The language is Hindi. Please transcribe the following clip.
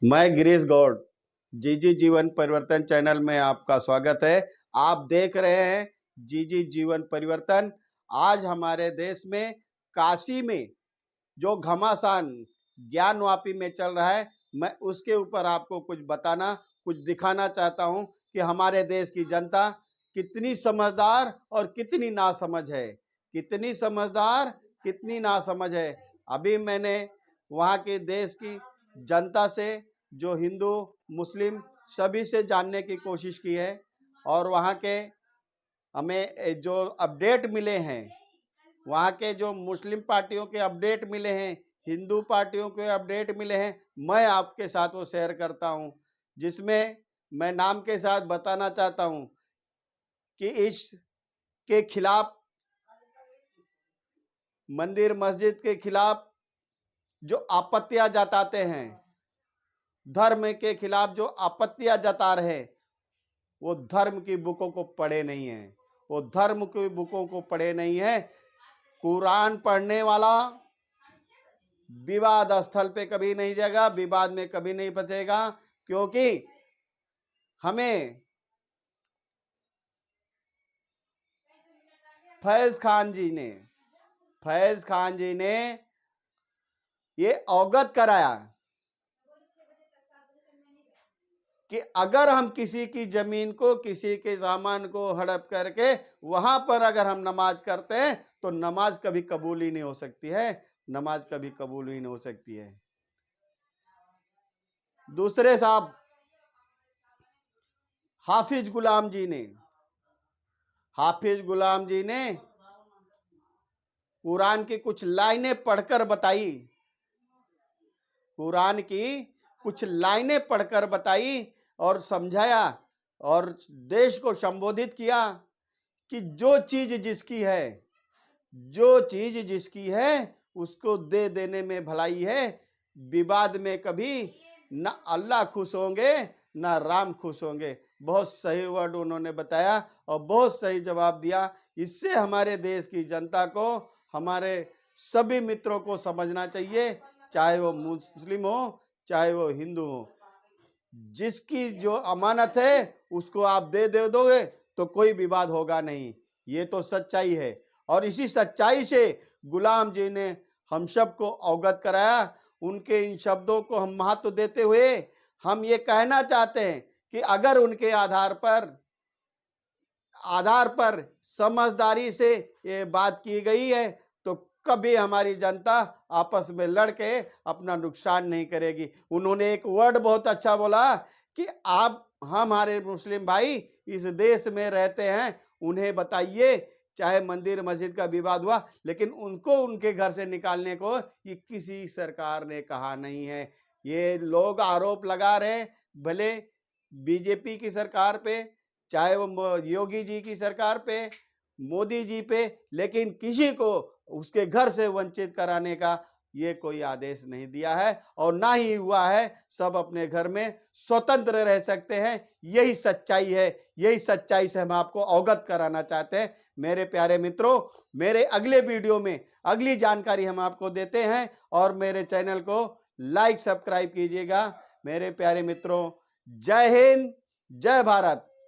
मैं गिरीश गौड़ जी जीवन परिवर्तन चैनल में आपका स्वागत है। आप देख रहे हैं जी जीवन परिवर्तन। आज हमारे देश में काशी में जो घमासान ज्ञानवापी में चल रहा है, मैं उसके ऊपर आपको कुछ बताना, कुछ दिखाना चाहता हूं कि हमारे देश की जनता कितनी समझदार और कितनी नासमझ है। कितनी समझदार, कितनी नासमझ है। अभी मैंने वहां के देश की जनता से, जो हिंदू मुस्लिम सभी से जानने की कोशिश की है, और वहाँ के हमें जो अपडेट मिले हैं, वहाँ के जो मुस्लिम पार्टियों के अपडेट मिले हैं, हिंदू पार्टियों के अपडेट मिले हैं, मैं आपके साथ वो शेयर करता हूँ, जिसमें मैं नाम के साथ बताना चाहता हूँ कि इसके खिलाफ, मंदिर मस्जिद के खिलाफ जो आपत्तियां जताते हैं, धर्म के खिलाफ जो आपत्तियां जता रहे, वो धर्म की बुकों को पढ़े नहीं है। वो धर्म की बुकों को पढ़े नहीं है। कुरान पढ़ने वाला विवाद स्थल पे कभी नहीं जाएगा, विवाद में कभी नहीं फंसेगा, क्योंकि हमें फैज खान जी ने ये अवगत कराया कि अगर हम किसी की जमीन को, किसी के सामान को हड़प करके वहां पर अगर हम नमाज करते हैं तो नमाज कभी कबूल ही नहीं हो सकती है। नमाज कभी कबूल ही नहीं हो सकती है। दूसरे साहब हाफिज गुलाम जी ने कुरान की कुछ लाइनें पढ़कर बताई, कुरान की कुछ लाइनें पढ़कर बताई और समझाया और देश को संबोधित किया कि जो चीज जिसकी है उसको दे देने में भलाई है। विवाद में कभी न अल्लाह खुश होंगे न राम खुश होंगे। बहुत सही वर्ड उन्होंने बताया और बहुत सही जवाब दिया। इससे हमारे देश की जनता को, हमारे सभी मित्रों को समझना चाहिए, चाहे वो मुस्लिम हो चाहे वो हिंदू हो, जिसकी जो अमानत है उसको आप दे दोगे तो कोई विवाद होगा नहीं। ये तो सच्चाई है और इसी सच्चाई से गुलाम जी ने हम सबको अवगत कराया। उनके इन शब्दों को हम महत्व देते हुए हम ये कहना चाहते हैं कि अगर उनके आधार पर समझदारी से ये बात की गई है तो कभी हमारी जनता आपस में लड़के अपना नुकसान नहीं करेगी। उन्होंने एक वर्ड बहुत अच्छा बोला कि आप, हमारे मुस्लिम भाई इस देश में रहते हैं, उन्हें बताइए, चाहे मंदिर मस्जिद का विवाद हुआ लेकिन उनको उनके घर से निकालने को ये किसी सरकार ने कहा नहीं है। ये लोग आरोप लगा रहे, भले बीजेपी की सरकार पे, चाहे वो योगी जी की सरकार पे, मोदी जी पे, लेकिन किसी को उसके घर से वंचित कराने का ये कोई आदेश नहीं दिया है और ना ही हुआ है। सब अपने घर में स्वतंत्र रह सकते हैं। यही सच्चाई है। यही सच्चाई से हम आपको अवगत कराना चाहते हैं। मेरे प्यारे मित्रों, मेरे अगले वीडियो में अगली जानकारी हम आपको देते हैं और मेरे चैनल को लाइक सब्सक्राइब कीजिएगा। मेरे प्यारे मित्रों, जय हिंद, जय भारत।